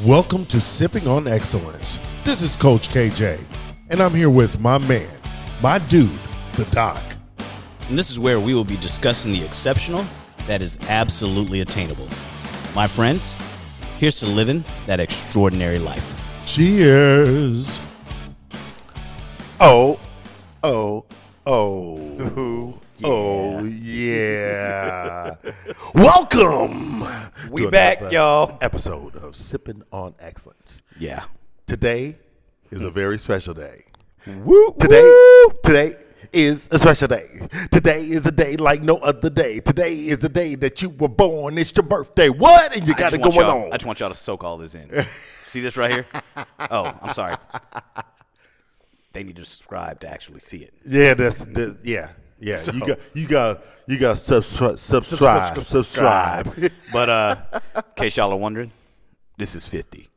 Welcome to Sipping on Excellence. This is Coach KJ, and I'm here with my man, my dude, the Doc. And this is where we will be discussing the exceptional that is absolutely attainable. My friends, here's to living that extraordinary life. Cheers. Oh, yeah. Welcome. We back, y'all. Episode of Sipping on Excellence. Yeah. Today is a very special day. Woo, Today is a special day. Today is a day like no other day. Today is the day that you were born. It's your birthday. What? And you got it going on. I just want y'all to soak all this in. See this right here? Oh, I'm sorry. They need to subscribe to actually see it. Yeah, yeah. So, you got subscribe. But in case y'all are wondering, this is 50.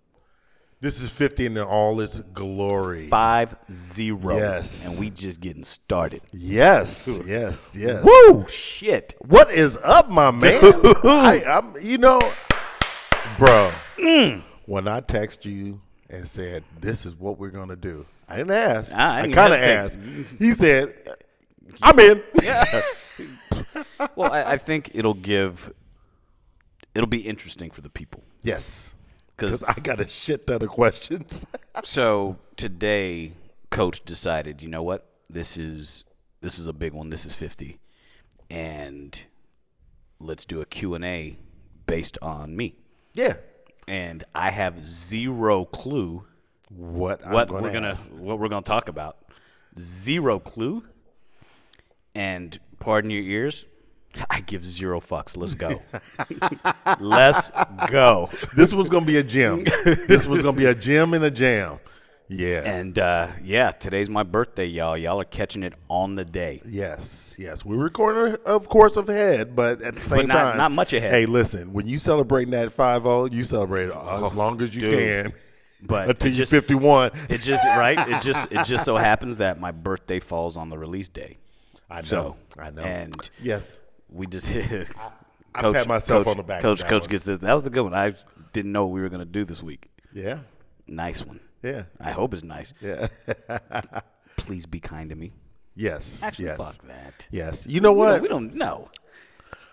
This is 50 in all its glory. 50. Yes. And we just getting started. Yes. Woo! Shit. What is up, my man? I'm bro. When I text you and said this is what we're gonna do, I didn't ask. I kind of asked. He said, "I'm in." Yeah. Well, I think it'll be interesting for the people. Yes. Because I got a shit ton of questions. So today, Coach decided, you know what? This is a big one. This is 50, and let's do a Q&A based on me. Yeah. And I have zero clue what we're gonna talk about. Zero clue. And pardon your ears, I give zero fucks. Let's go. Let's go. This was going to be a gym. This was going to be a gym and a jam. Yeah. And, today's my birthday, y'all. Y'all are catching it on the day. Yes. We're recording, of course, ahead, but at the same time. Not much ahead. Hey, listen, when you celebrating that 5-0, you celebrate it as long as you can. But until you're 51. It just so happens that my birthday falls on the release day. I know. And yes. We just I pat myself on the back. Coach gets this. That was a good one. I didn't know what we were going to do this week. Yeah. Nice one. Yeah. I hope it's nice. Yeah. Please be kind to me. Yes. Actually, yes. fuck that. Yes. You know what? We don't know.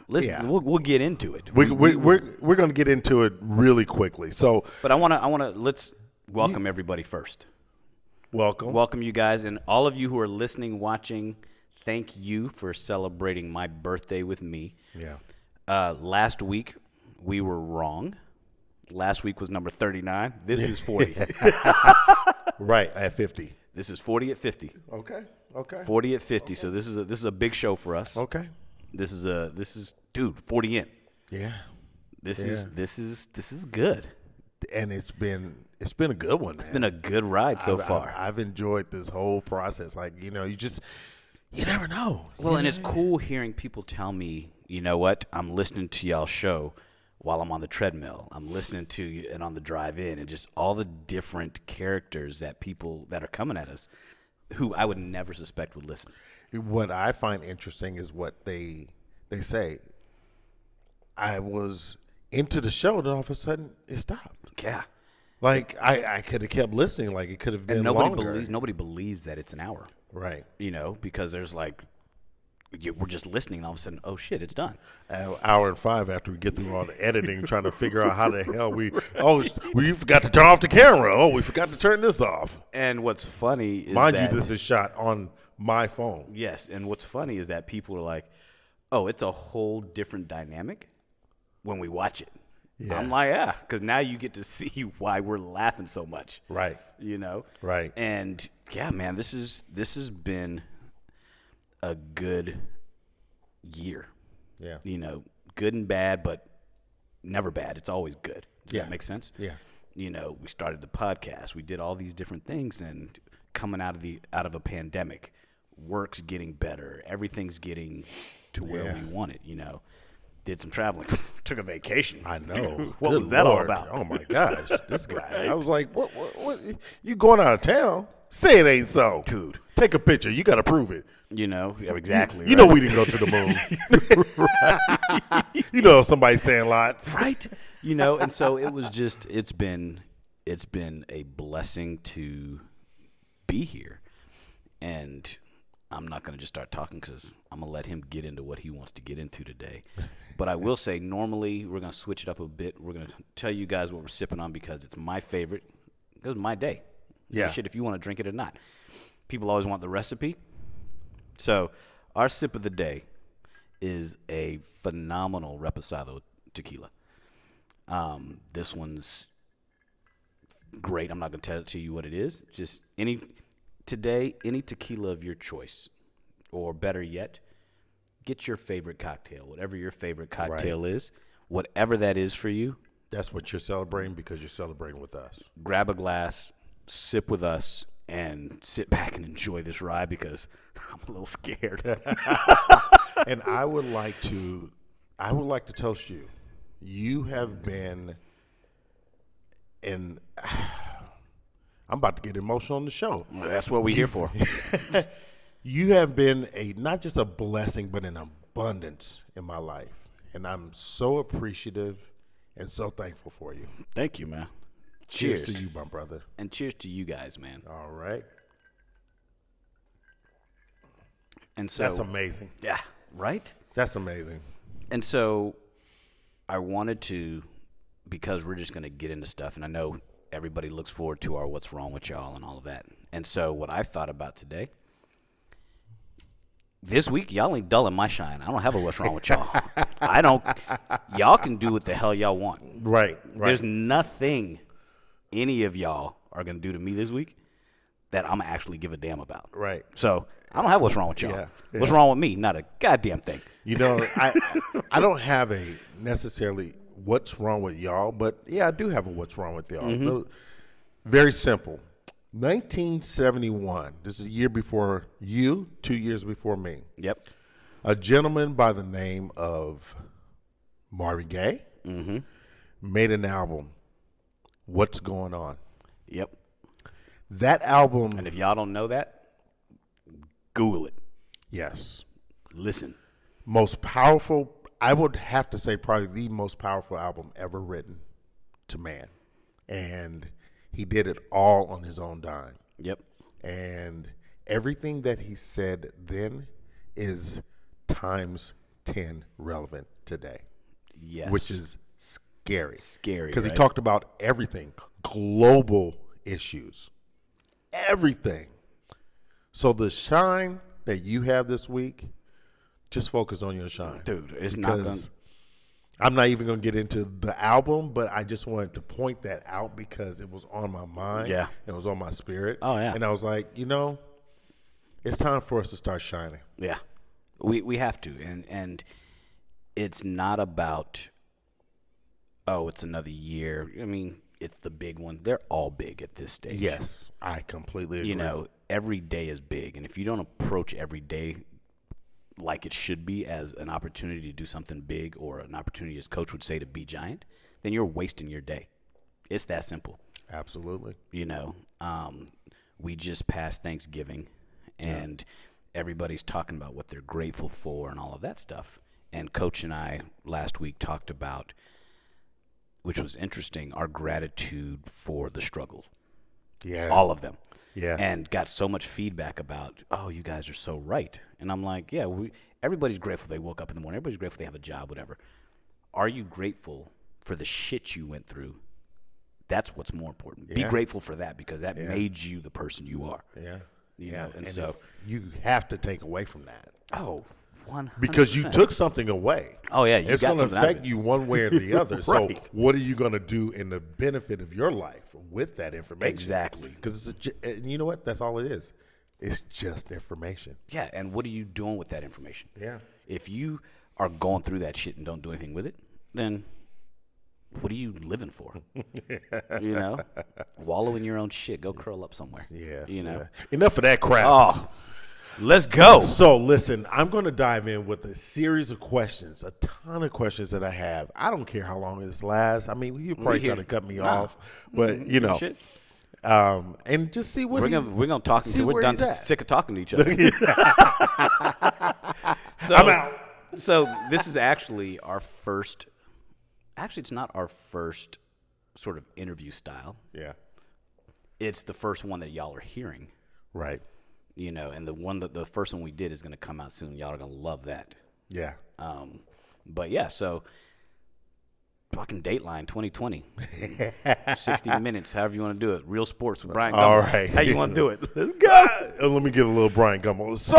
Listen, yeah. we'll get into it. We're going to get into it really quickly. So, but I want to let's welcome everybody first. Welcome you guys, and all of you who are listening, watching. Thank you for celebrating my birthday with me. Yeah. Last week, we were wrong. Last week was number 39. This is 40. Right, at 50. This is 40 at 50. Okay. 40 at 50. Okay. So this is a big show for us. Okay. This is 40 in. Yeah. This is good. And it's been a good one, man. It's been a good ride so far. I've enjoyed this whole process. Like, you never know. Well, and it's cool hearing people tell me, you know what, I'm listening to y'all's show while I'm on the treadmill. I'm listening to you and on the drive in, and just all the different characters that people that are coming at us who I would never suspect would listen. What I find interesting is what they say. I was into the show, and all of a sudden it stopped. Yeah. Like I could have kept listening. Like it could have been longer. Nobody believes that it's an hour. Right. Because there's we're just listening, and all of a sudden, oh shit, it's done. An hour and 5 after we get through all the editing, trying to figure out how the hell we forgot to turn off the camera. Oh, we forgot to turn this off. And what's funny is mind you, this is shot on my phone. Yes, and what's funny is that people are like, oh, it's a whole different dynamic when we watch it. Yeah. I'm like, yeah, because now you get to see why we're laughing so much. Right. Right. And yeah, man, this has been a good year. Yeah. Good and bad, but never bad. It's always good. Does that make sense? Yeah. We started the podcast. We did all these different things, and coming out of a pandemic, work's getting better. Everything's getting to where we want it. Did some traveling, took a vacation. I know. What was that all about? Oh my gosh, this guy. I was like, what? You going out of town? Say it ain't so, dude. Take a picture. You got to prove it. Exactly. You know we didn't go to the moon. Right. Somebody saying a lot. Right. And so it was just, it's been it's been a blessing to be here. And I'm not going to just start talking because I'm going to let him get into what he wants to get into today. But I will say, normally, we're going to switch it up a bit. We're going to tell you guys what we're sipping on because it's my favorite. Because it's my day. Yeah. Shit, if you want to drink it or not. People always want the recipe. So our sip of the day is a phenomenal Reposado tequila. This one's great. I'm not going to tell you what it is. Just any tequila of your choice. Or better yet, get your favorite cocktail. Whatever your favorite cocktail is, whatever that is for you. That's what you're celebrating because you're celebrating with us. Grab a glass, sip with us, and sit back and enjoy this ride because I'm a little scared. And I would like to toast you. You have been I'm about to get emotional on the show. Well, that's what we're here for. You have been not just a blessing, but an abundance in my life. And I'm so appreciative and so thankful for you. Thank you, man. Cheers to you, my brother. And cheers to you guys, man. All right. And so that's amazing. Yeah, right? That's amazing. And so I wanted to, because we're just going to get into stuff, and I know everybody looks forward to our What's Wrong with Y'all and all of that. And so what I thought about today, this week, y'all ain't dulling my shine. I don't have a What's Wrong with Y'all. Y'all can do what the hell y'all want. Right. There's nothing any of y'all are going to do to me this week that I'm going to actually give a damn about. Right. So I don't have what's wrong with y'all. Yeah. What's wrong with me? Not a goddamn thing. You know, I don't have a necessarily what's wrong with y'all, but yeah, I do have a what's wrong with y'all. Mm-hmm. Very simple. 1971. This is a year before you, 2 years before me. Yep. A gentleman by the name of Marvin Gaye made an album, What's Going On. Yep. That album. And if y'all don't know that, Google it. Yes. Listen. Most powerful, I would have to say probably the most powerful album ever written to man. And he did it all on his own dime. Yep. And everything that he said then is times 10 relevant today. Yes. Which is scary. Scary. Because he talked about everything, global issues, everything. So the shine that you have this week, just focus on your shine. Dude, it's not going to. I'm not even going to get into the album, but I just wanted to point that out because it was on my mind. Yeah. It was on my spirit. Oh, yeah. And I was like, it's time for us to start shining. Yeah. We have to. And it's not about, it's another year. I mean, it's the big one. They're all big at this stage. Yes, I completely agree. Every day is big. And if you don't approach every day like it should be as an opportunity to do something big or an opportunity, as Coach would say, to be giant, then you're wasting your day. It's that simple. Absolutely. We just passed Thanksgiving, and everybody's talking about what they're grateful for and all of that stuff. And Coach and I last week talked about, which was interesting, our gratitude for the struggle. Yeah. All of them. Yeah. And got so much feedback about, you guys are so right. And I'm like, yeah, everybody's grateful they woke up in the morning. Everybody's grateful they have a job, whatever. Are you grateful for the shit you went through? That's what's more important. Be grateful for that because that made you the person you are. Yeah. You know? And so you have to take away from that. Oh, 100%. Because you took something away. Oh, yeah. It's going to affect you one way or the other. Right. So what are you going to do in the benefit of your life with that information? Exactly. Because you know what? That's all it is. It's just information. Yeah, and what are you doing with that information? Yeah. If you are going through that shit and don't do anything with it, then what are you living for? Wallow in your own shit. Go curl up somewhere. Yeah. Yeah. Enough of that crap. Oh, let's go. So listen, I'm going to dive in with a series of questions, a ton of questions that I have. I don't care how long this lasts. I mean, you're probably trying to cut me off, but Shit. And just see what we're gonna talk until we're done sick of talking to each other. I'm out. So this is actually our first. Actually, it's not our first sort of interview style. Yeah. It's the first one that y'all are hearing. Right. You know, and the first one we did is going to come out soon. Y'all are going to love that. Yeah. But yeah, so fucking Dateline 2020. 60 minutes, however you want to do it. Real sports with Brian Gumbo. All right. How you want to do it? Let's go. Let me get a little Brian Gumbo. So,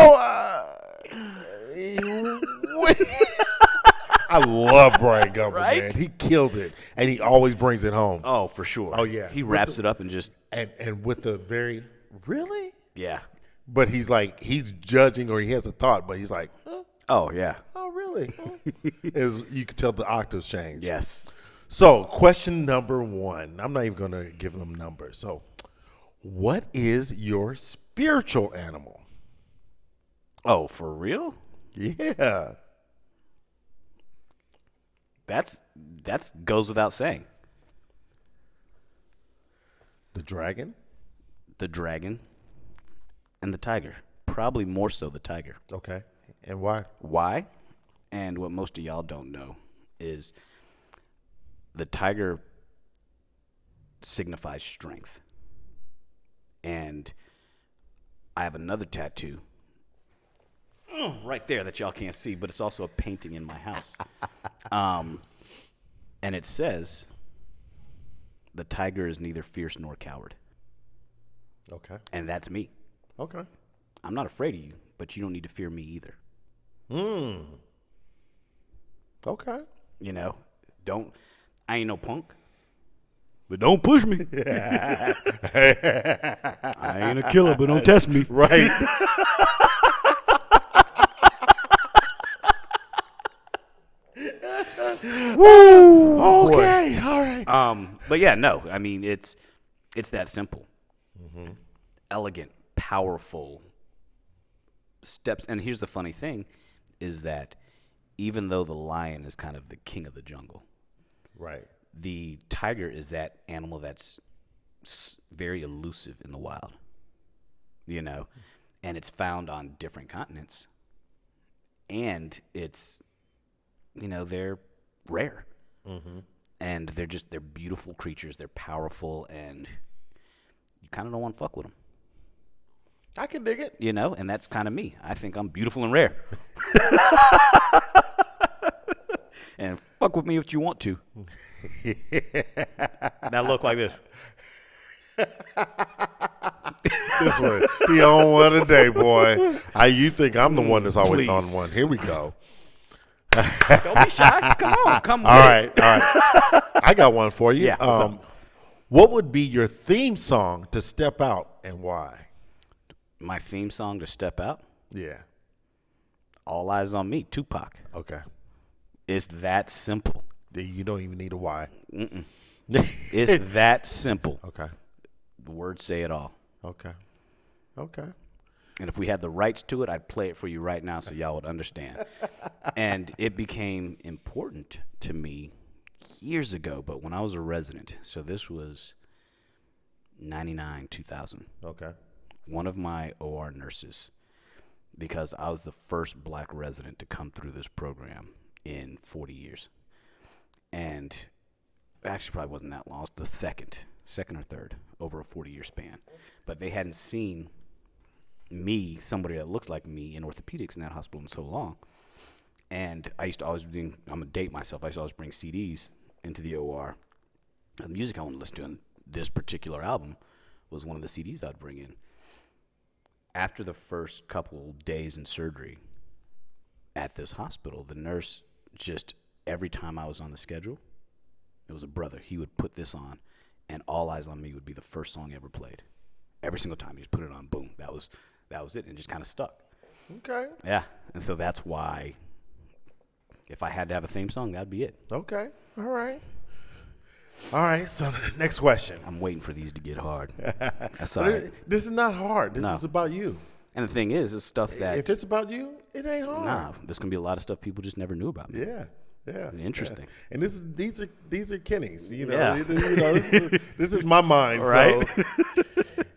I love Brian Gumbo, right? man. He kills it, and he always brings it home. Oh, for sure. Oh, yeah. He wraps it up and just... And with a very, really? Yeah. But he's like, he's judging or he has a thought, but he's like, huh? Oh, yeah. Oh, really? You can tell the octaves change. Yes. So, question number 1. I'm not even going to give them numbers. So, what is your spiritual animal? Oh, for real? Yeah. That's goes without saying. The dragon? The dragon and the tiger. Probably more so the tiger. Okay. And why? Why? And what most of y'all don't know is the tiger signifies strength. And I have another tattoo right there that y'all can't see, but it's also a painting in my house. And it says, the tiger is neither fierce nor coward. Okay. And that's me. Okay. I'm not afraid of you, but you don't need to fear me either. Okay. You know, I ain't no punk, but don't push me. I ain't a killer, but don't test me. Right. Woo! Okay. Boy. All right. But yeah, no. I mean, it's that simple. Mm-hmm. Elegant, powerful steps. And here's the funny thing, is that even though the lion is kind of the king of the jungle, right, the tiger is that animal that's very elusive in the wild. You know, and it's found on different continents, and it's, you know, they're rare. Mm-hmm. And they're beautiful creatures. They're powerful, and you kind of don't want to fuck with them. I can dig it. You know, and that's kind of me. I think I'm beautiful and rare. And fuck with me if you want to. Now look like this. This one. He on one today, boy. You think I'm the one that's always Please. on one. Here we go. Don't be shy. Come on. Come all right. I got one for you. Yeah. What would be your theme song to step out and why? My theme song to step out? Yeah. All Eyes on Me, Tupac. Okay. It's that simple. You don't even need a why. Mm-mm. It's that simple. Okay. The words say it all. Okay. Okay. And if we had the rights to it, I'd play it for you right now so y'all would understand. And it became important to me years ago, but when I was a resident, so this was 99, 2000. Okay. One of my OR nurses, because I was the first black resident to come through this program in 40 years. And actually probably wasn't that long. It was the second or third over a 40-year span. But they hadn't seen me, somebody that looks like me, in orthopedics in that hospital in so long. And I used to always I'm going to date myself. I used to always bring CDs into the OR. The music I wanted to listen to on this particular album was one of the CDs I'd bring in. After the first couple days in surgery at this hospital, the nurse just, every time I was on the schedule, it was a brother. He would put this on, and All Eyes on Me would be the first song ever played. Every single time he just put it on, boom, that was it, and it just kind of stuck. Okay. Yeah, and so that's why if I had to have a theme song, that'd be it. Okay. All right. So next question. I'm waiting for these to get hard. That's all right. This is not hard. This is about you. And the thing is, it's stuff that... If it's about you, it ain't hard. Nah, there's going to be a lot of stuff people just never knew about me. Yeah. Interesting. Yeah. And these are Kenny's. You know, Yeah. This is my mind. Right? So,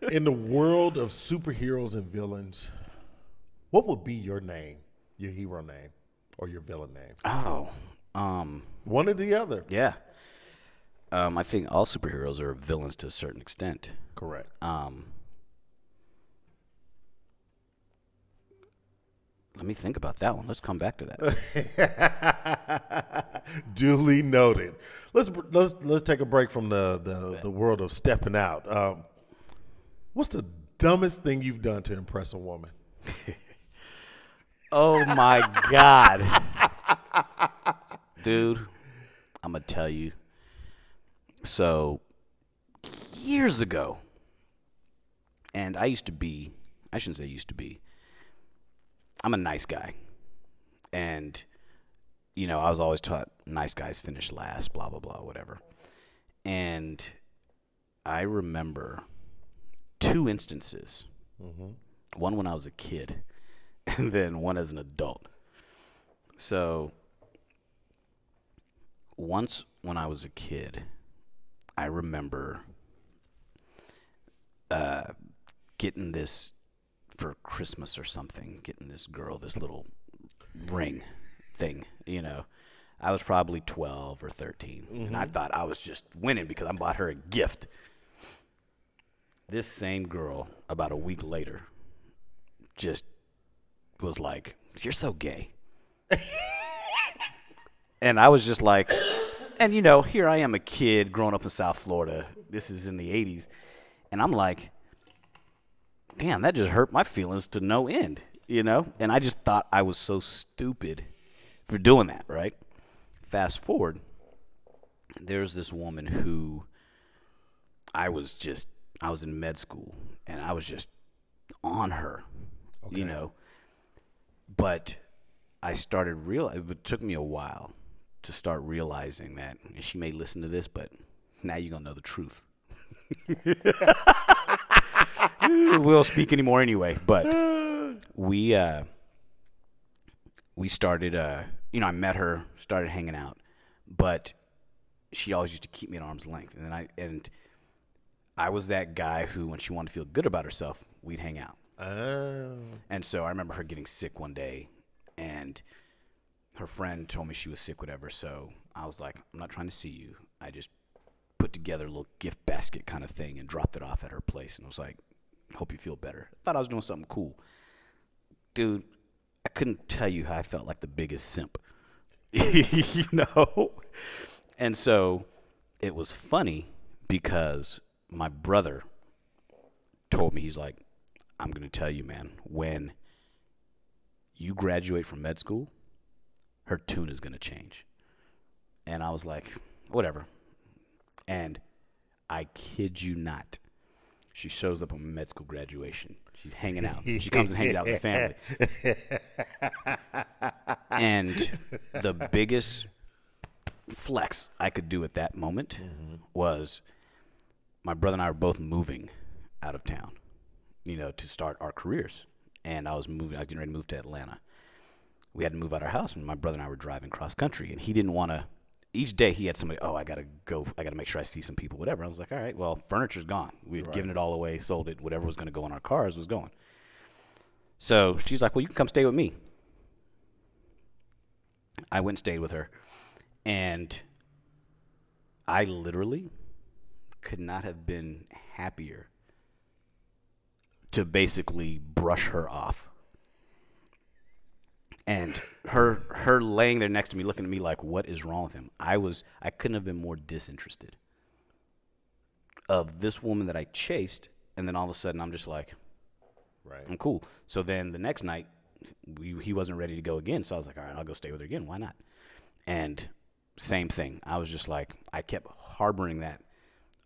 in the world of superheroes and villains, what would be your name, your hero name, or your villain name? Oh, one or the other. Yeah. I think all superheroes are villains to a certain extent. Correct. Let me think about that one. Let's come back to that. Duly noted. Let's take a break from the world of stepping out. What's the dumbest thing you've done to impress a woman? Oh my God, dude! I'm gonna tell you. So years ago, and I shouldn't say used to be. I'm a nice guy. And, I was always taught nice guys finish last, blah, blah, blah, whatever. And I remember 2 instances. Mm-hmm. One when I was a kid, and then one as an adult. So once when I was a kid, I remember getting this for Christmas or something, getting this girl this little ring thing, I was probably 12 or 13, and I thought I was just winning because I bought her a gift. This same girl, about a week later, just was like, "You're so gay." And I was just like, and here I am, a kid growing up in South Florida. This is in the 80s. And I'm like, damn, that just hurt my feelings to no end, And I just thought I was so stupid for doing that, right? Fast forward, there's this woman who I was in med school, and I was just on her, But I started it took me a while to start realizing that, and she may listen to this, but now you're going to know the truth. We don't speak anymore anyway, but we started, I met her, started hanging out, but she always used to keep me at arm's length. And I was that guy who, when she wanted to feel good about herself, we'd hang out. Oh. And so I remember her getting sick one day, and her friend told me she was sick, whatever. So I was like, I'm not trying to see you. I just put together a little gift basket kind of thing and dropped it off at her place. And I was like, hope you feel better. I thought I was doing something cool. Dude, I couldn't tell you how I felt like the biggest simp. And so it was funny because my brother told me, he's like, I'm going to tell you, man, when you graduate from med school, her tune is going to change. And I was like, whatever. And I kid you not, she shows up on med school graduation. She's hanging out. She comes and hangs out with the family. And the biggest flex I could do at that moment was my brother and I were both moving out of town, to start our careers. And I was getting ready to move to Atlanta. We had to move out of our house, and my brother and I were driving cross country, and he didn't want to. Each day he had somebody, I got to go. I got to make sure I see some people, whatever. I was like, all right, well, furniture's gone. We had given it all away, sold it. Whatever was going to go in our cars was going. So she's like, well, you can come stay with me. I went and stayed with her, and I literally could not have been happier to basically brush her off. And her laying there next to me, looking at me like, what is wrong with him? I couldn't have been more disinterested of this woman that I chased, and then all of a sudden I'm just like, right, I'm cool. So then the next night, he wasn't ready to go again, so I was like, all right, I'll go stay with her again. Why not? And same thing. I was just like, I kept harboring that,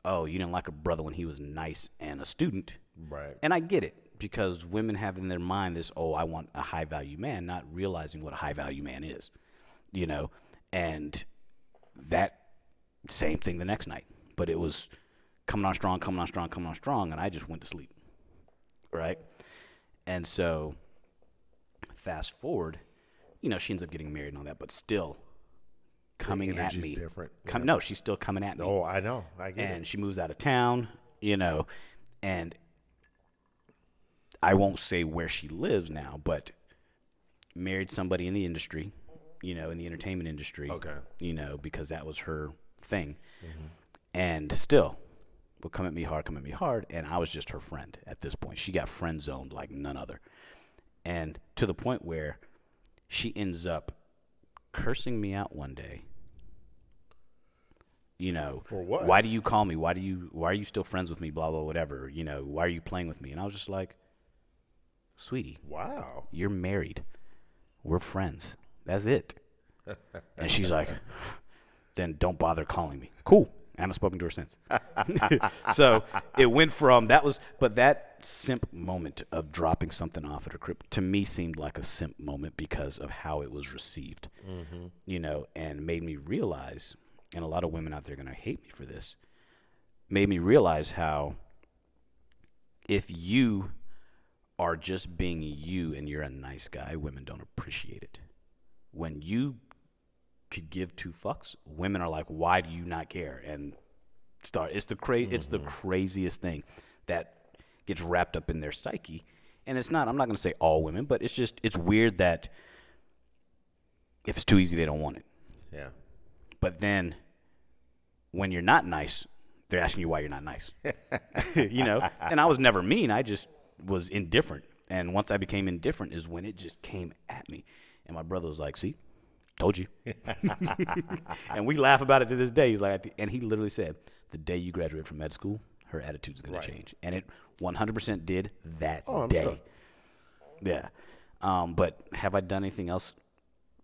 you didn't like a brother when he was nice and a student. Right. And I get it. Because women have in their mind this, I want a high-value man, not realizing what a high-value man is, And that same thing the next night. But it was coming on strong, and I just went to sleep, right? And so fast forward, she ends up getting married and all that, but still coming at me. Different. No, she's still coming at me. Oh, I know. I get it. And she moves out of town, and I won't say where she lives now, but married somebody in the industry, in the entertainment industry. Okay. Because that was her thing. Mm-hmm. And still would come at me hard. And I was just her friend at this point. She got friend zoned like none other. And to the point where she ends up cursing me out one day. You know, for what? Why do you call me? Why are you still friends with me? Blah, blah, whatever. You know, why are you playing with me? And I was just like, sweetie. Wow. You're married. We're friends. That's it. And she's like, then don't bother calling me. Cool. I haven't spoken to her since. So it went from that simp moment of dropping something off at her crib to me seemed like a simp moment because of how it was received, you know, and made me realize, and a lot of women out there are going to hate me for this, made me realize how if you are just being you and you're a nice guy, women don't appreciate it. When you could give two fucks, women are like, why do you not care? And it's the craziest thing that gets wrapped up in their psyche. And it's not, I'm not going to say all women, but it's weird that if it's too easy, they don't want it. Yeah. But then when you're not nice, they're asking you why you're not nice. You know? And I was never mean. I just was indifferent. And once I became indifferent is when it just came at me. And my brother was like, see? Told you. And we laugh about it to this day. He's like, and he literally said, the day you graduate from med school, her attitude's going to change. And it 100% did that day. Sure. Yeah. But have I done anything else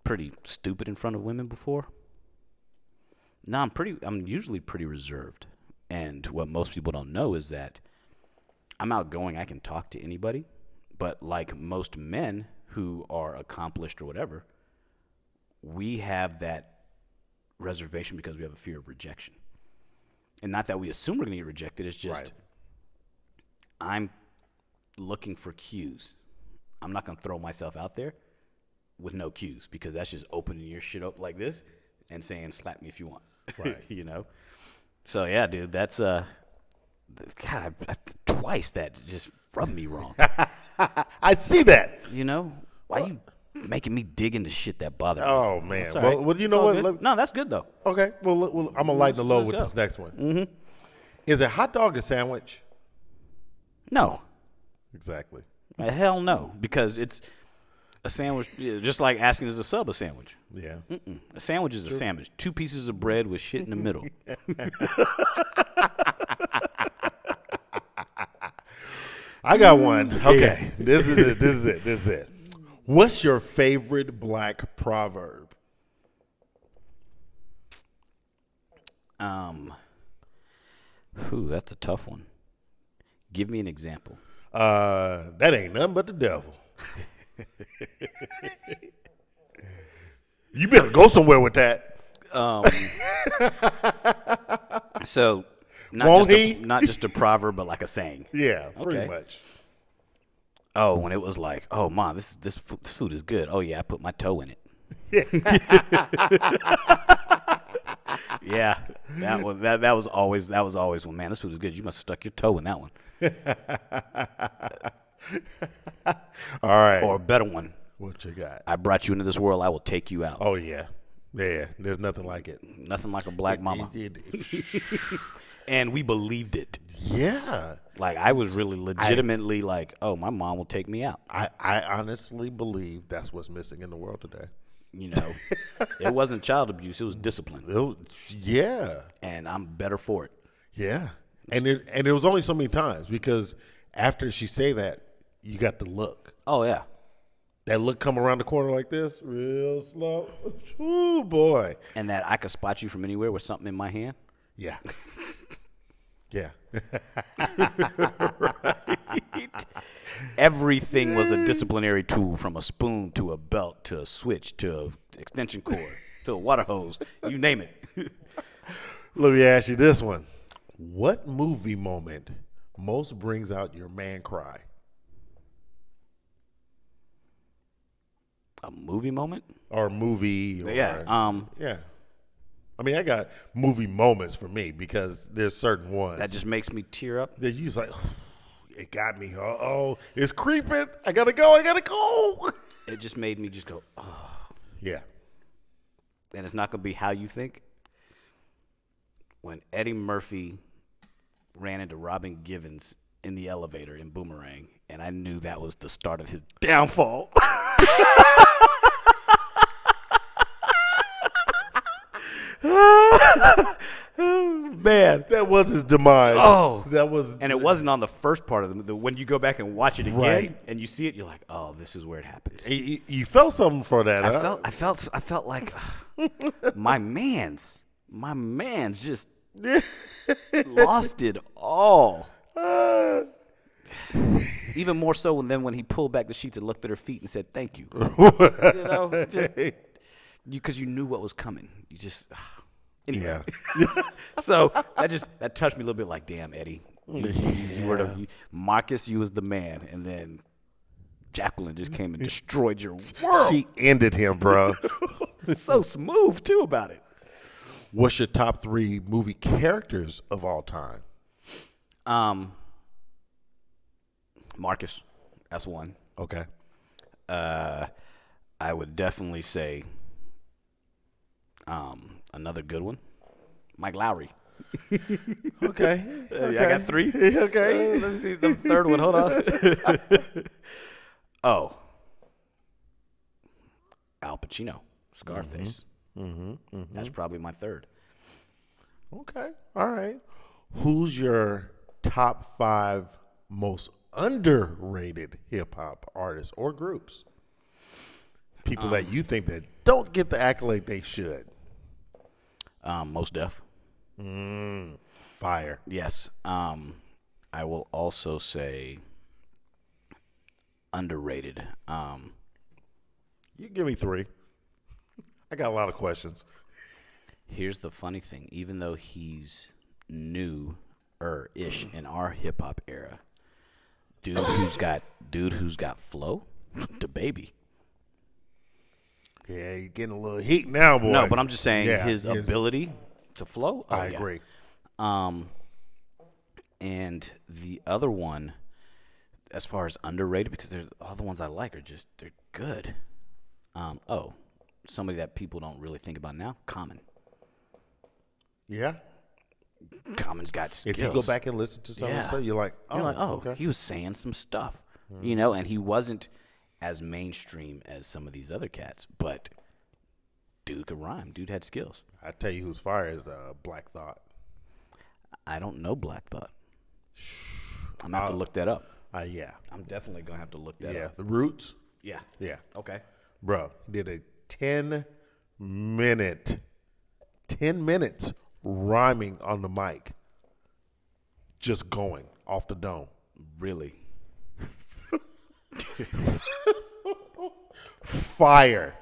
pretty stupid in front of women before? No, I'm usually pretty reserved. And what most people don't know is that I'm outgoing. I can talk to anybody. But like most men who are accomplished or whatever, we have that reservation because we have a fear of rejection. And not that we assume we're going to get rejected. It's just I'm looking for cues. I'm not going to throw myself out there with no cues because that's just opening your shit up like this and saying, slap me if you want. Right. You know? So, yeah, dude, that's God, twice that just rubbed me wrong. I see that. You know? Why you making me dig into shit that bothers me? Oh, man. Well, right. You know what? No, that's good, though. Okay. Well, I'm going to lighten the load with this next one. Mm-hmm. Is a hot dog a sandwich? No. Exactly. Hell no, because it's a sandwich, just like asking is a sub a sandwich. Yeah. A sandwich is a sandwich. 2 pieces of bread with shit in the middle. I got one. Okay. This is it. What's your favorite black proverb? That's a tough one. Give me an example. That ain't nothing but the devil. You better go somewhere with that. So not just a proverb, but like a saying. Yeah, pretty much. Oh, when it was like, oh, Ma, this food is good. Oh yeah, I put my toe in it. Yeah, that was always well, man, this food is good. You must have stuck your toe in that one. All right. Or a better one. What you got? I brought you into this world. I will take you out. Oh yeah. There's nothing like it. Nothing like a black mama. And we believed it. Yeah. Like I was really legitimately like, oh, my mom will take me out. I honestly believe that's what's missing in the world today. You know, it wasn't child abuse. It was discipline. Yeah. And I'm better for it. Yeah. And it was only so many times because after she say that, you got the look. Oh, yeah. That look come around the corner like this, real slow. Ooh, boy. And that I could spot you from anywhere with something in my hand. Yeah. Yeah. Right. Everything was a disciplinary tool, from a spoon to a belt to a switch to an extension cord to a water hose. You name it. Let me ask you this one. What movie moment most brings out your man cry? A movie moment? Or movie. Yeah. Yeah. I mean, I got movie moments for me because there's certain ones. That just makes me tear up? That you just like, it got me. Uh-oh, it's creeping. I got to go. It just made me just go, oh. Yeah. And it's not going to be how you think. when Eddie Murphy ran into Robin Givens in the elevator in Boomerang, and I knew that was the start of his downfall. Man, that was his demise. Oh, that was, and it wasn't on the first part of the when you go back and watch it again, right. And you see it, you're like, oh, this is where it happens. You felt something for that. I felt like my man's just lost it all. Even more so than when he pulled back the sheets and looked at her feet and said, "Thank you." Because you knew what was coming. You just anyway. Yeah. So that touched me a little bit. Like, damn, Eddie, you were Marcus. You was the man, and then Jacqueline just came and destroyed your world. She ended him, bro. So smooth too about it. What's your top 3 movie characters of all time? Marcus, that's one. Okay. I would definitely say another good one, Mike Lowry. Okay. I got 3. Okay. Let me see the third one. Hold on. Al Pacino, Scarface. That's probably my third. Okay. All right. Who's your top 5 most underrated hip-hop artists or groups? People that you think that don't get the accolade they should. Mos Def. Fire. Yes. I will also say underrated. You give me 3. I got a lot of questions. Here's the funny thing. Even though he's new-ish in our hip-hop era, dude who's got flow, the baby. Yeah, you're getting a little heat now, boy. No, but I'm just saying his ability to flow. I agree. And the other one, as far as underrated, because all the ones I like they're good. Somebody that people don't really think about now, Common. Yeah. Common's got skills. If you go back and listen to some of the stuff, you're like, okay. He was saying some stuff, and he wasn't as mainstream as some of these other cats, but dude could rhyme. Dude had skills. I tell you who's fire is Black Thought. I don't know Black Thought. I'm going to have to look that up. Yeah. I'm definitely going to have to look that up. Yeah, The Roots. Yeah. Yeah. Okay. Bro, he did a 10 minutes rhyming on the mic. Just going off the dome. Really? Fire.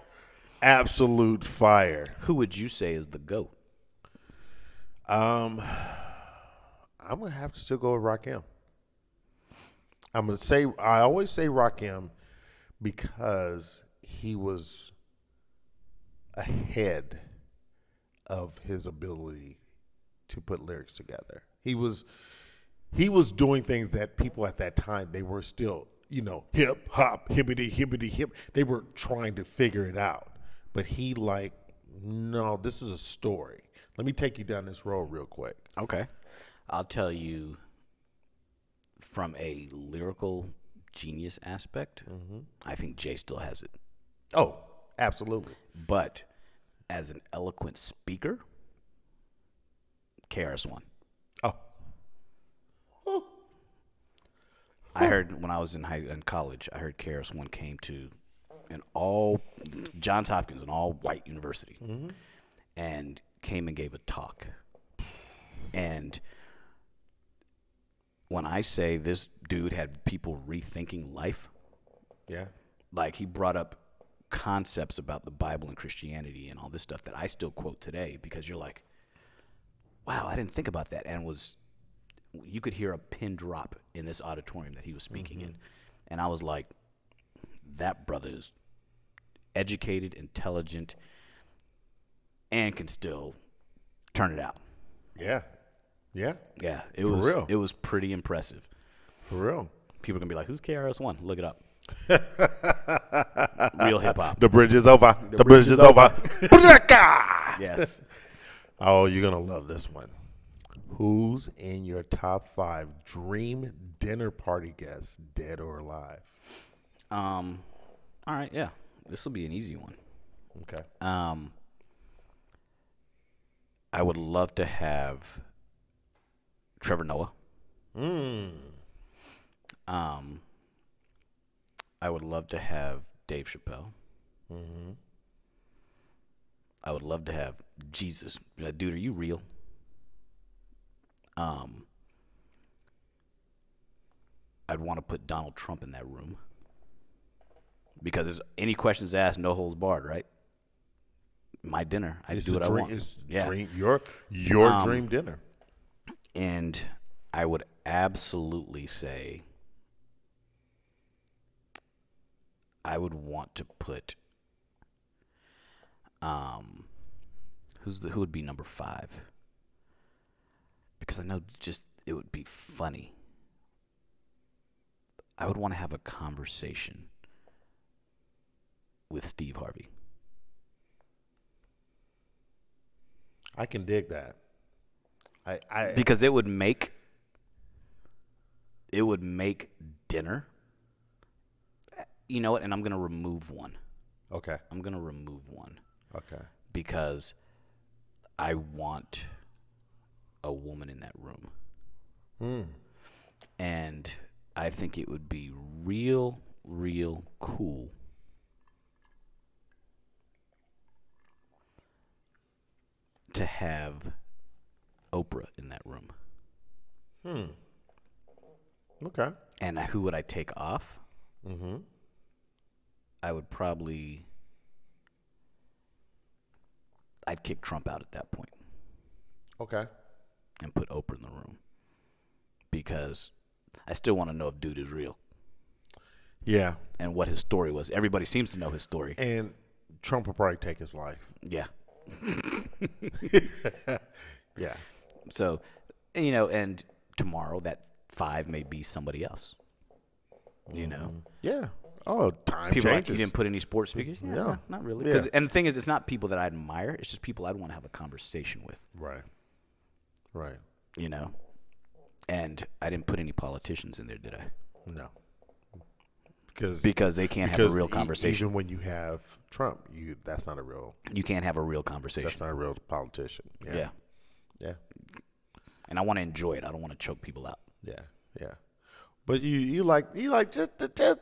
Absolute fire. Who would you say is the GOAT? I'm going to have to still go with Rakim. I always say Rakim because he was ahead of his ability to put lyrics together. He was doing things that people at that time, they were still, hip hop, hibbity hip. They were trying to figure it out. But he no, this is a story. Let me take you down this road real quick. Okay. I'll tell you, from a lyrical genius aspect, I think Jay still has it. Oh, absolutely. But as an eloquent speaker, KRS-One. Oh. I heard when I was in college, I heard KRS-One came to Johns Hopkins, an all-white university, and came and gave a talk. And when I say this dude had people rethinking life, like he brought up concepts about the Bible and Christianity and all this stuff that I still quote today, because you're like, wow, I didn't think about that. And you could hear a pin drop in this auditorium that he was speaking in. And I was like, that brother is educated, intelligent, and can still turn it out. Yeah. Yeah. Yeah. For real. It was pretty impressive. For real. People are going to be like, who's KRS-One? Look it up. Real hip-hop. The bridge is over. The bridge is over. Yes. Oh, you're going to love this one. Who's in your top 5 dream dinner party guests, dead or alive? All right, yeah. This will be an easy one. Okay. I would love to have Trevor Noah. I would love to have Dave Chappelle. Mm-hmm. I would love to have Jesus. Dude, are you real? I'd want to put Donald Trump in that room because there's any questions asked, no holds barred, right? My dinner, I do what I want. Your dream dinner. And I would absolutely say I would want to put who would be number 5? Because I know just it would be funny. I would want to have a conversation with Steve Harvey. I can dig that. Because it would make dinner. You know what? And I'm going to remove one. Okay. I'm going to remove one. Okay. Because I want a woman in that room. And I think it would be real cool to have Oprah in that room. Okay. And who would I take off? Mm-hmm. I would I'd kick Trump out at that point. Okay. And put Oprah in the room. Because I still want to know if dude is real. Yeah. And what his story was. Everybody seems to know his story. And Trump will probably take his life. Yeah. Yeah. So, and tomorrow that 5 may be somebody else. You know? Yeah. Oh, time people changes. Like, you didn't put any sports figures? Yeah. Not really. Yeah. And the thing is, it's not people that I admire. It's just people I'd want to have a conversation with. Right. You know? And I didn't put any politicians in there, did I? No. Because they can't have a real conversation. Even when you have Trump, that's not a real. You can't have a real conversation. That's not a real politician. Yeah. And I want to enjoy it. I don't want to choke people out. Yeah. But you like just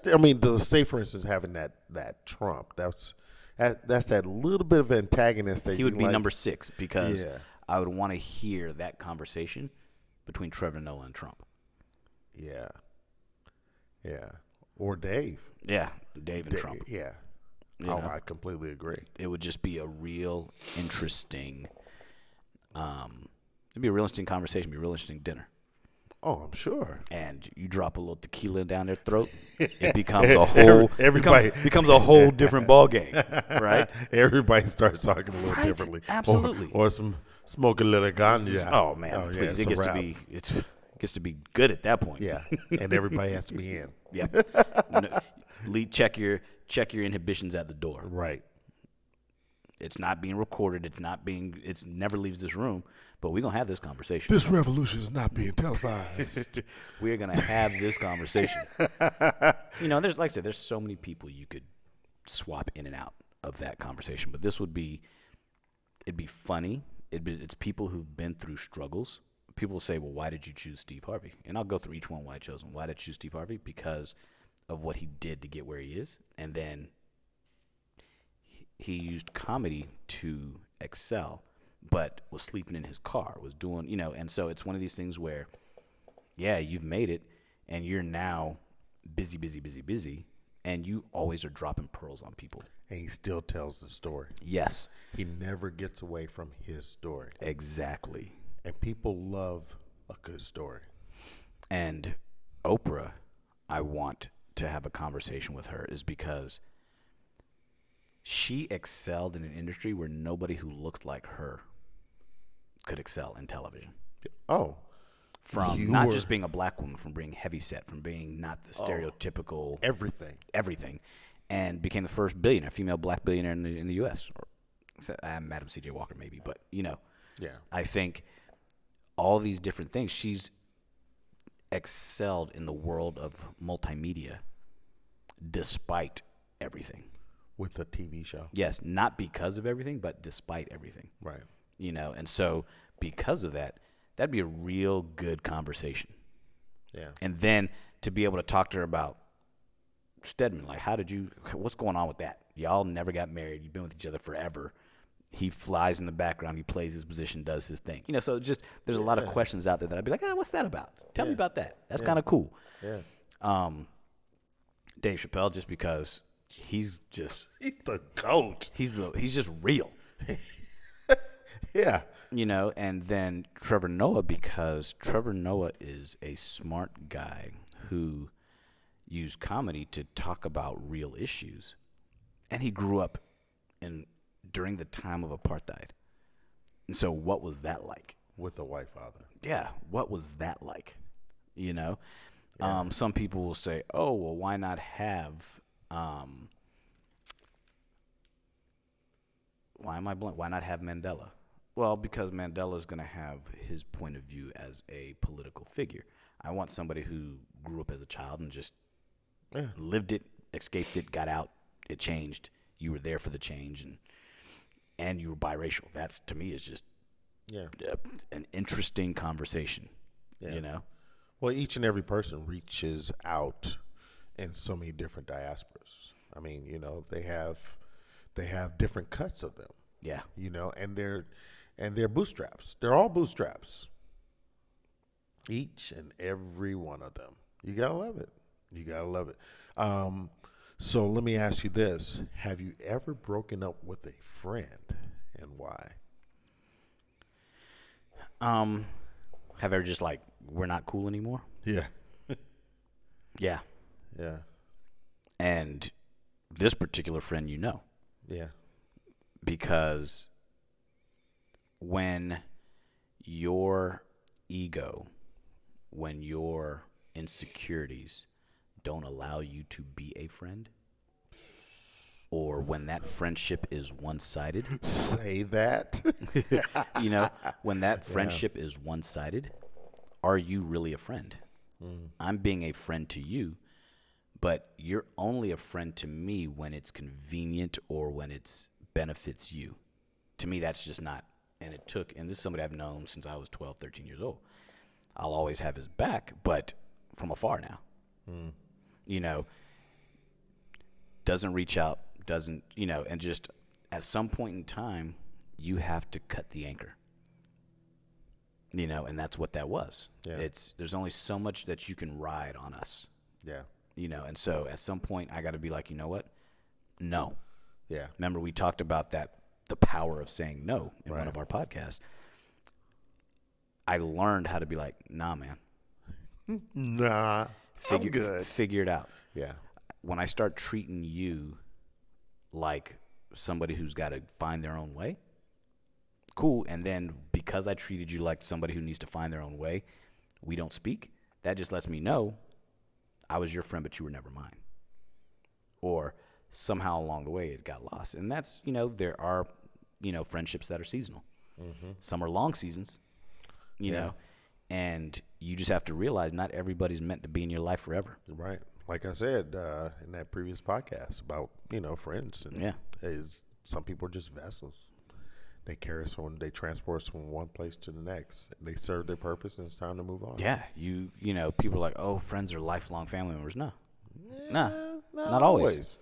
I mean, say for instance having that Trump, that's that little bit of antagonist that he would be like, number 6 because I would want to hear that conversation between Trevor Noah and Trump. Yeah. Or Dave. Yeah, Dave and Trump. Yeah. I completely agree. It would just be a real interesting. It'd be a real interesting conversation. Be a real interesting dinner. Oh, I'm sure. And you drop a little tequila down their throat, it becomes a whole becomes a whole different ball game, right? Everybody starts talking a little differently. Absolutely. Or smoke a little ganja. Oh man, please. It gets to be good at that point. Yeah. And everybody has to be in. Yeah. Check your inhibitions at the door. Right. It's not being recorded. It never leaves this room. But we're going to have this conversation. This revolution is not being televised. We're going to have this conversation. There's, like I said, there's so many people you could swap in and out of that conversation. But it'd be funny. It's people who've been through struggles. People will say, well, why did you choose Steve Harvey? And I'll go through each one why I chose him. Why did I choose Steve Harvey? Because of what he did to get where he is. And then he used comedy to excel. But was sleeping in his car, was doing, and so it's one of these things where, you've made it, and you're now busy, and you always are dropping pearls on people. And he still tells the story. Yes. He never gets away from his story. Exactly. And people love a good story. And Oprah, I want to have a conversation with her is because she excelled in an industry where nobody who looked like her could excel in television. Oh. From not just being a black woman, from being heavyset, from being not the stereotypical everything, and became the first female black billionaire in the U.S. Madam C.J. Walker maybe, but Yeah. I think all these different things. She's excelled in the world of multimedia despite everything. With the TV show. Yes, not because of everything, but despite everything. Right. You know, and so because of that, that'd be a real good conversation. Yeah. And then to be able to talk to her about Stedman, like, what's going on with that? Y'all never got married. You've been with each other forever. He flies in the background. He plays his position, does his thing. You know, so just there's a lot of questions out there that I'd be like, what's that about? Tell me about that. That's kind of cool. Yeah. Dave Chappelle, just because he's the GOAT. He's just real. Yeah. You know, and then Trevor Noah, because Trevor Noah is a smart guy who used comedy to talk about real issues. And he grew up during the time of apartheid. And so what was that like? With a white father. Yeah, what was that like? You know? Yeah. Some people will say, oh, well, why not have why not have Mandela? Well, because Mandela's going to have his point of view as a political figure. I want somebody who grew up as a child and just lived it, escaped it, got out, it changed. You were there for the change, and you were biracial. That's, to me, is just an interesting conversation, you know? Well, each and every person reaches out in so many different diasporas. I mean, you know, they have different cuts of them. Yeah. You know, and they're bootstraps. They're all bootstraps. Each and every one of them. You gotta love it. You gotta love it. So let me ask you this: have you ever broken up with a friend, and why? Have ever just like, we're not cool anymore? Yeah. Yeah. Yeah. And this particular friend, you know. Yeah. Because when your ego, when your insecurities don't allow you to be a friend, or when that friendship is one-sided. Say that. You know, when that friendship is one-sided, are you really a friend? I'm being a friend to you, but you're only a friend to me when it's convenient or when it benefits you. To me, that's just not. And this is somebody I've known since I was 12, 13 years old. I'll always have his back, but from afar now. You know, doesn't reach out, doesn't, you know, and just at some point in time, you have to cut the anchor. You know, and that's what that was. Yeah. There's only so much that you can ride on us. Yeah. You know, and so at some point I got to be like, you know what? No. Yeah. Remember we talked about that, the power of saying no in one of our podcasts. I learned how to be like, nah, man. Nah, I'm good. Figure it out. Yeah. When I start treating you like somebody who's got to find their own way, cool. And then because I treated you like somebody who needs to find their own way, we don't speak. That just lets me know I was your friend, but you were never mine. Or somehow along the way it got lost. And that's, you know, there are, you know, friendships that are seasonal. Some are long seasons, you know, and you just have to realize not everybody's meant to be in your life forever. Right. Like I said in that previous podcast about, you know, friends. And some people are just vessels. They carry us they transport us from one place to the next. They serve their purpose, and it's time to move on. Yeah, you know, people are like, oh, friends are lifelong family members. No, not always.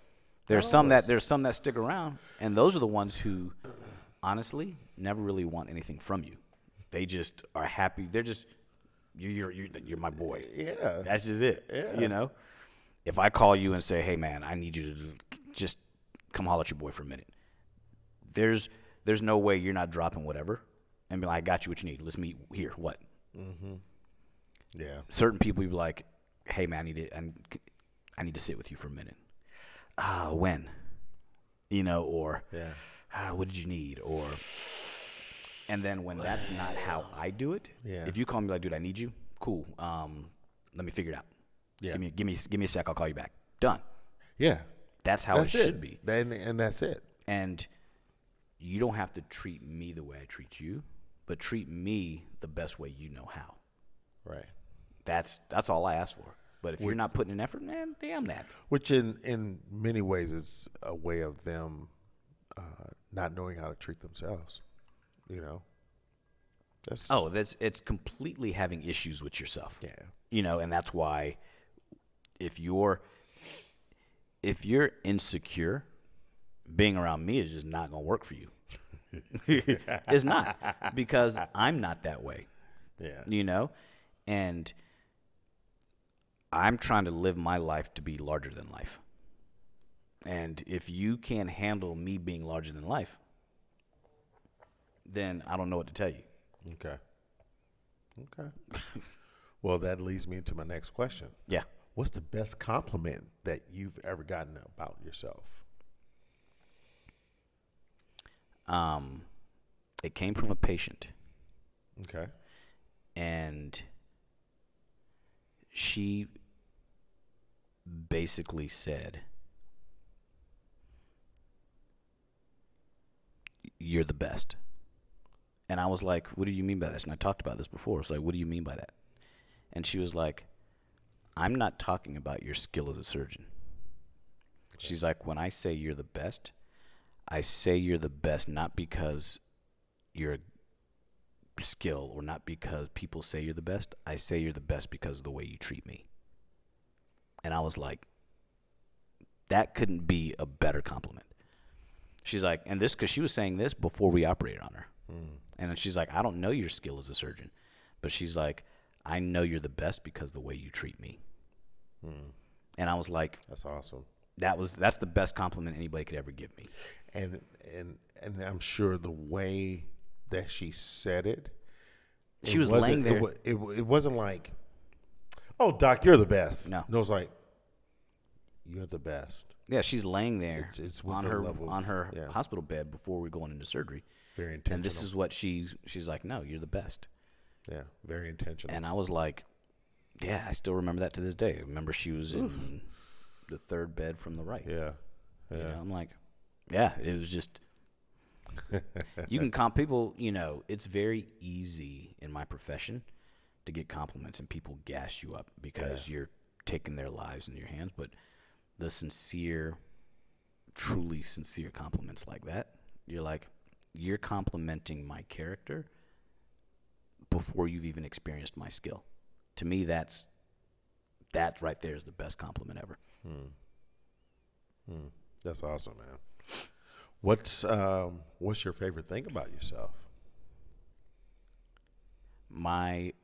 There's some that stick around, and those are the ones who, honestly, never really want anything from you. They just are happy. They're just you're my boy. Yeah, that's just it. Yeah. You know, if I call you and say, hey man, I need you to just come holler at your boy for a minute. There's no way you're not dropping whatever and be like, I got you what you need. Let's meet here. What? Yeah. Certain people you be like, hey man, I need to sit with you for a minute. When? You know, or what did you need? Or, and then when that's not how I do it, if you call me like, dude, I need you. Cool. Let me figure it out. Yeah. Give me a sec. I'll call you back. Done. Yeah. That's how it should be. And that's it. And you don't have to treat me the way I treat you, but treat me the best way you know how. Right. That's all I ask for. But if you're not putting in effort, man, damn that. Which in many ways is a way of them not knowing how to treat themselves. You know. It's completely having issues with yourself. Yeah. You know, and that's why if you're insecure, being around me is just not going to work for you. It's not, because I'm not that way. Yeah. You know? And I'm trying to live my life to be larger than life. And if you can't handle me being larger than life, then I don't know what to tell you. Okay. Well, that leads me into my next question. Yeah. What's the best compliment that you've ever gotten about yourself? It came from a patient. Okay. And she basically said, "You're the best." And I was like, "What do you mean by this?" And I talked about this before. It's like, "What do you mean by that?" And she was like, "I'm not talking about your skill as a surgeon." Okay. She's like, "When I say you're the best, I say you're the best not because you're a skill or not because people say you're the best. I say you're the best because of the way you treat me." And I was like, that couldn't be a better compliment. She's like, and this, because she was saying this before we operated on her. And then she's like, "I don't know your skill as a surgeon, but she's like, I know you're the best because of the way you treat me." And I was like, that's awesome. That's the best compliment anybody could ever give me. And I'm sure the way that she said it, she was laying there. It wasn't like, "Oh, Doc, you're the best." No, it was like, "You're the best." Yeah, she's laying there it's on her hospital bed before we're going into surgery. Very intentional. And this is what she's like, "No, you're the best." Yeah, very intentional. And I was like, yeah, I still remember that to this day. I remember she was in the third bed from the right. Yeah. You know, I'm like, yeah, it was just, you can people, you know, it's very easy in my profession to get compliments and people gas you up because you're taking their lives in your hands. But the sincere, truly sincere compliments like that, you're like, you're complimenting my character before you've even experienced my skill. To me, that right there is the best compliment ever. That's awesome, man. What's your favorite thing about yourself? My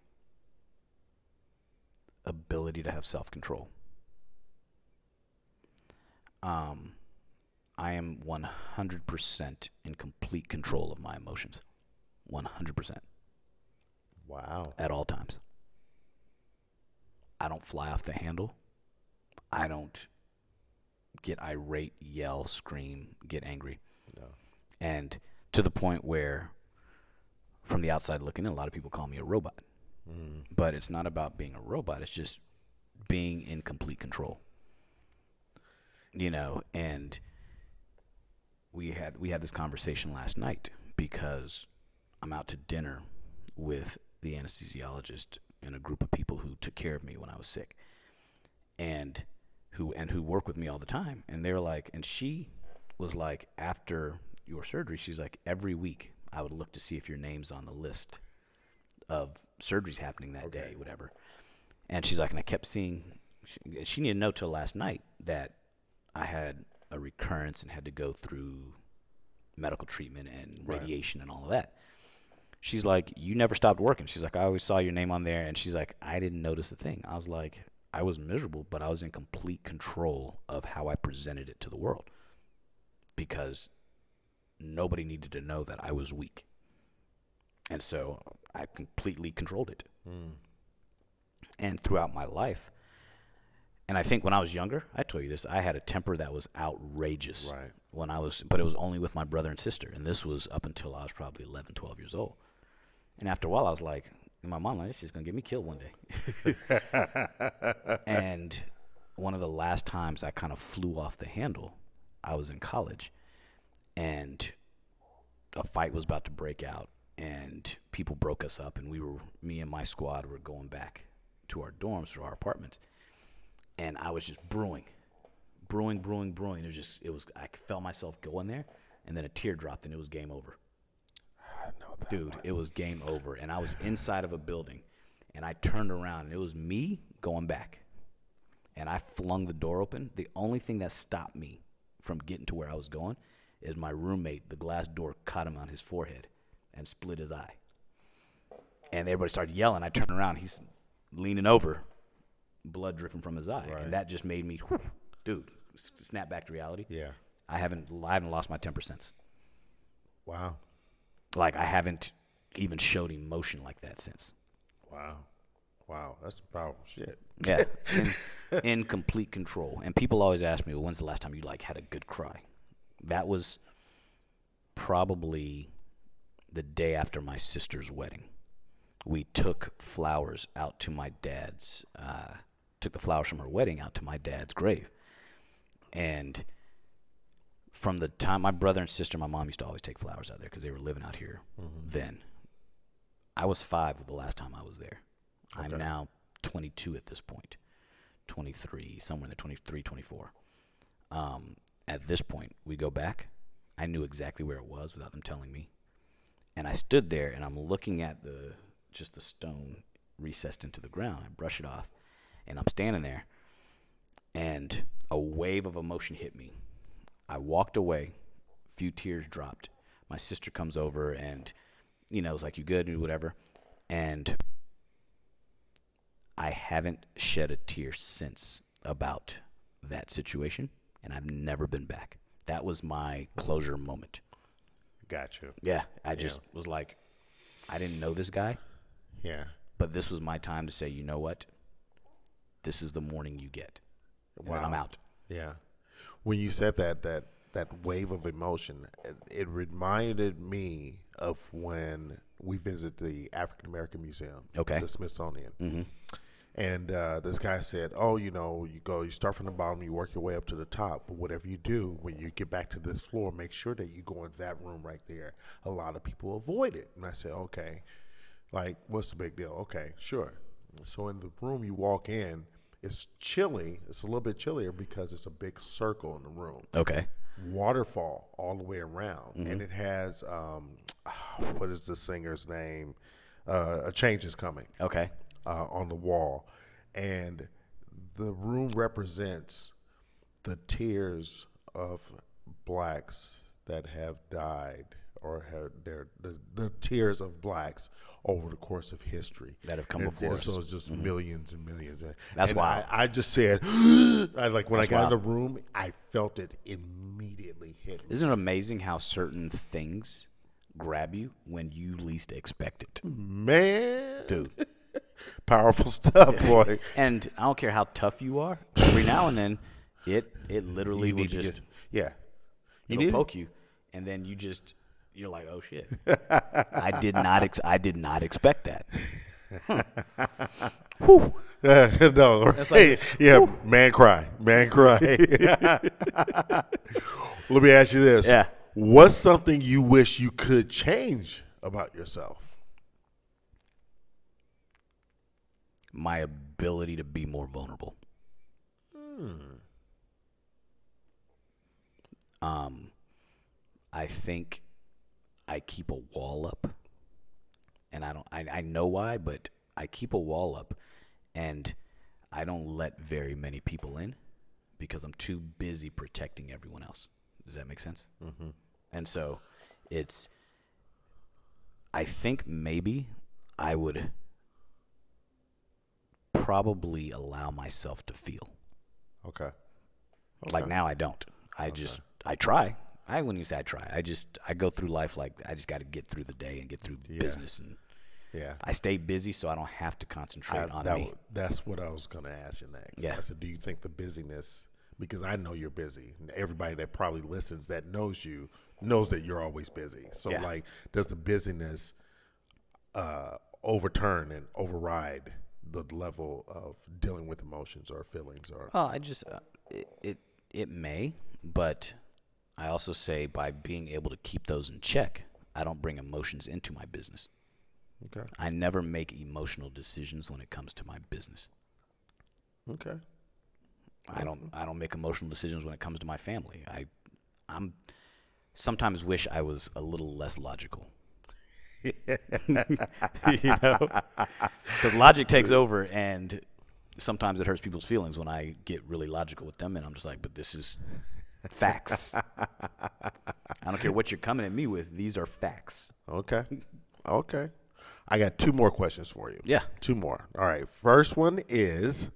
ability to have self-control. I am 100% in complete control of my emotions. 100%. Wow. At all times. I don't fly off the handle. I don't get irate, yell, scream, get angry. No. And to the point where, from the outside looking in, a lot of people call me a robot. But it's not about being a robot. It's just being in complete control. You know, and we had this conversation last night because I'm out to dinner with the anesthesiologist and a group of people who took care of me when I was sick, and who work with me all the time. And they were like, and she was like, after your surgery, she's like, every week I would look to see if your name's on the list of surgeries happening that day, whatever. And she's like, and I kept seeing, she didn't know till last night that I had a recurrence and had to go through medical treatment and radiation and all of that. She's like, you never stopped working. She's like, I always saw your name on there. And she's like, I didn't notice a thing. I was like, I was miserable, but I was in complete control of how I presented it to the world because nobody needed to know that I was weak. And so I completely controlled it. And throughout my life, and I think when I was younger, I told you this, I had a temper that was outrageous. Right. But it was only with my brother and sister. And this was up until I was probably 11, 12 years old. And after a while, I was like, my mom, like, she's going to get me killed one day. And one of the last times I kind of flew off the handle, I was in college. And a fight was about to break out. and people broke us up, and me and my squad were going back to our dorms, to our apartments, and I was just brewing. I felt myself going there, and then a tear dropped, and it was game over. I know that. Dude, it was game over, and I was inside of a building, and I turned around, and it was me going back, and I flung the door open. The only thing that stopped me from getting to where I was going is my roommate. The glass door caught him on his forehead and split his eye, and everybody started yelling. I turned around, he's leaning over, blood dripping from his eye, and that just made me, dude, snap back to reality. Yeah, I haven't lost my temper since. Wow. Like, I haven't even showed emotion like that since. Wow, that's some powerful shit. Yeah, in complete control. And people always ask me, well, when's the last time you had a good cry? That was probably the day after my sister's wedding. We took flowers out to my dad's, took the flowers from her wedding out to my dad's grave. And from the time my brother and sister, my mom used to always take flowers out there because they were living out here then. I was 5 the last time I was there. Okay. I'm now 22 at this point, 23, somewhere in the 23, 24. At this point, we go back. I knew exactly where it was without them telling me. And I stood there, and I'm looking at the stone recessed into the ground. I brush it off, and I'm standing there, and a wave of emotion hit me. I walked away, a few tears dropped. My sister comes over and, was like, you good, and whatever. And I haven't shed a tear since about that situation, and I've never been back. That was my closure moment. Got you. Yeah, I just was like, I didn't know this guy. Yeah. But this was my time to say, you know what? This is the morning you get. Wow. And I'm out. Yeah. When you said that wave of emotion, it reminded me of when we visited the African American Museum, the Smithsonian. Mm-hmm. And this guy said, you start from the bottom, you work your way up to the top, but whatever you do, when you get back to this floor, make sure that you go in that room right there. A lot of people avoid it. And I said, okay, like, what's the big deal? Okay, sure. So in the room you walk in, it's chilly. It's a little bit chillier because it's a big circle in the room. Okay. Waterfall all the way around. Mm-hmm. And it has, what is the singer's name? A Change Is Coming. Okay. On the wall. And the room represents the tears of blacks that have died, or the tears of blacks over the course of history that have come before us. So it's just millions and millions. That's why I just said, when I got in the room, I felt it immediately hit me. Isn't it amazing how certain things grab you when you least expect it? Man. Dude. Powerful stuff, boy. And I don't care how tough you are. Every now and then, it literally will just it'll poke you, and then you're like, oh shit, I did not expect that. Whew. No, right? Whew. Man cry. Let me ask you this: what's something you wish you could change about yourself? My ability to be more vulnerable. I think I keep a wall up, and I know why, but I keep a wall up, and I don't let very many people in because I'm too busy protecting everyone else. Does that make sense? Mm-hmm. And so I think maybe I would probably allow myself to feel. Okay. Like now I don't. I try. I wouldn't even say I try. I go through life like I just got to get through the day and get through business, and I stay busy so I don't have to concentrate on me. That's what I was going to ask you next. I said, do you think the busyness, because I know you're busy, and everybody that probably listens that knows you knows that you're always busy. So like, does the busyness overturn and override the level of dealing with emotions or feelings? Or it may, but I also say by being able to keep those in check, I don't bring emotions into my business. Okay. I never make emotional decisions when it comes to my business. Okay. I don't make emotional decisions when it comes to my family. I'm sometimes wish I was a little less logical. Because logic takes over, and sometimes it hurts people's feelings when I get really logical with them, and I'm just like, but this is facts. I don't care what you're coming at me with. These are facts. Okay. I got 2 more questions for you. Yeah. 2 more. All right. First one is,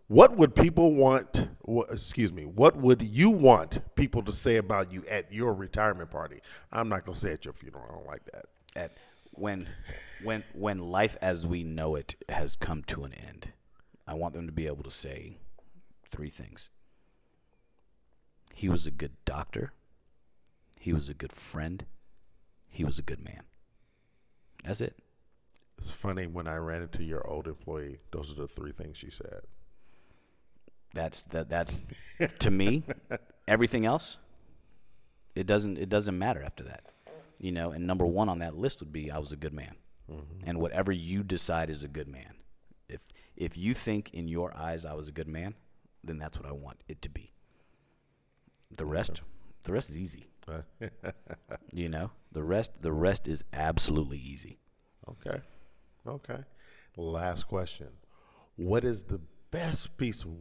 what would people want? What would you want people to say about you at your retirement party? I'm not gonna say at your funeral. I don't like that. When life as we know it has come to an end, I want them to be able to say 3 things. He was a good doctor. He was a good friend. He was a good man. That's it. It's funny, when I ran into your old employee, those are the 3 things she said. That's to me, everything else, it doesn't matter after that. And number 1 on that list would be, I was a good man. Mm-hmm. And whatever you decide is a good man. If you think in your eyes I was a good man, then that's what I want it to be. The rest is easy. The rest is absolutely easy. Okay. Last question. What is the best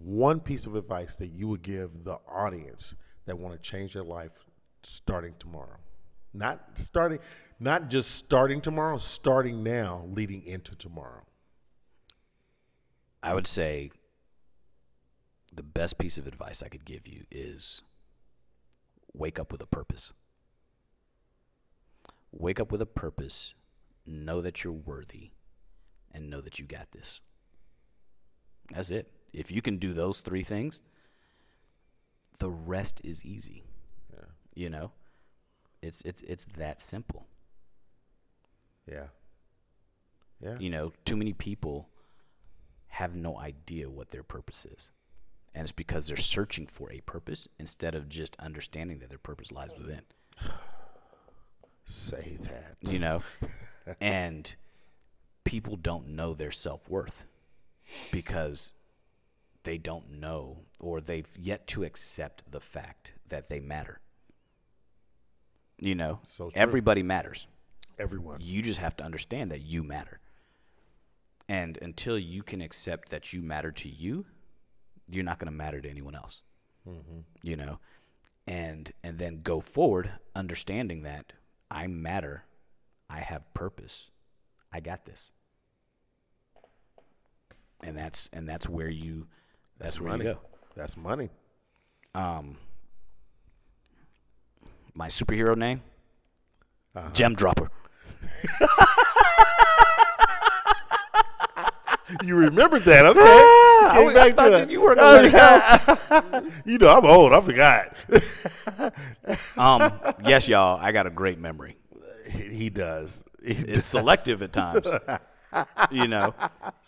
one piece of advice that you would give the audience that want to change their life starting tomorrow? Not just starting tomorrow, starting now, leading into tomorrow. I would say the best piece of advice I could give you is wake up with a purpose. Wake up with a purpose, know that you're worthy, and know that you got this. That's it. If you can do those 3 things, the rest is easy. Yeah. It's that simple. Yeah. Too many people have no idea what their purpose is. And it's because they're searching for a purpose instead of just understanding that their purpose lies within. Say that. And people don't know their self-worth because they don't know, or they've yet to accept the fact that they matter. So everybody matters. Everyone. You just have to understand that you matter. And until you can accept that you matter to you, you're not going to matter to anyone else. Mm-hmm. And then go forward understanding that I matter, I have purpose, I got this. And that's where you go. That's money. My superhero name, Gem Dropper. You remembered that, okay? Came back to it. You weren't gonna let it go. I'm old. I forgot. Yes, y'all. I got a great memory. He does. It's selective at times.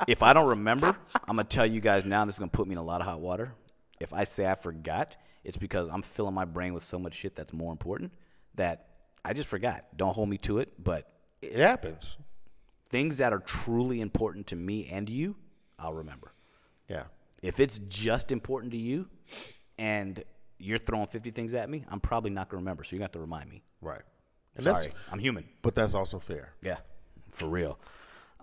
If I don't remember, I'm gonna tell you guys now. This is gonna put me in a lot of hot water. If I say I forgot, it's because I'm filling my brain with so much shit that's more important that I just forgot. Don't hold me to it, but it happens. Things that are truly important to me and you, I'll remember. Yeah. If it's just important to you and you're throwing 50 things at me, I'm probably not going to remember, so you got to remind me. Right. And sorry, I'm human. But that's also fair. Yeah, for real.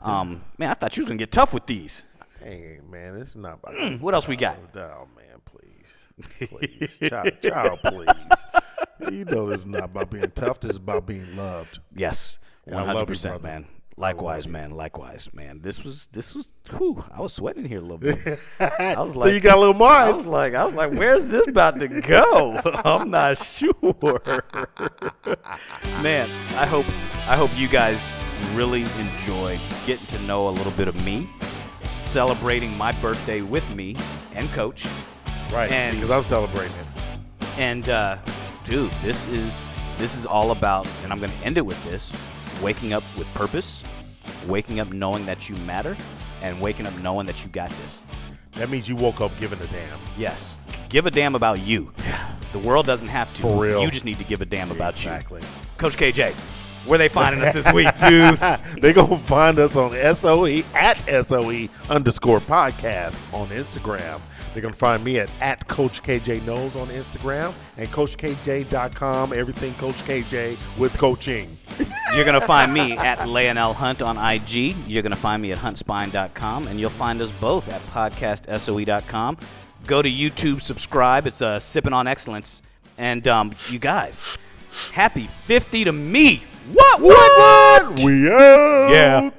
Man, I thought you was going to get tough with these. Hey, man, it's not about what else we got? Oh, man, please. Please. child, please. This is not about being tough. This is about being loved. Yes, 100%, man. Likewise, man. This was. Whew, I was sweating here a little bit. I was so you got a little Mars. I was like, where's this about to go? I'm not sure. Man, I hope you guys really enjoyed getting to know a little bit of me, celebrating my birthday with me and Coach. Right, because I'm celebrating it. And dude, this is all about, and I'm going to end it with this. Waking up with purpose, waking up knowing that you matter, and waking up knowing that you got this. That means you woke up giving a damn. Yes. Give a damn about you. The world doesn't have to. For real. You just need to give a damn about you. Exactly. Coach KJ. Where they finding us this week, dude? They gonna find us on SOE at SOE_podcast on Instagram. They're gonna find me at Coach KJ Knows on Instagram and CoachKJ.com. Everything Coach KJ with coaching. You're gonna find me at Leonel Hunt on IG. You're gonna find me at HuntSpine.com, and you'll find us both at PodcastSOE.com. Go to YouTube, subscribe. It's Sippin on Excellence, and you guys, happy 50 to me. What? We out. Yeah.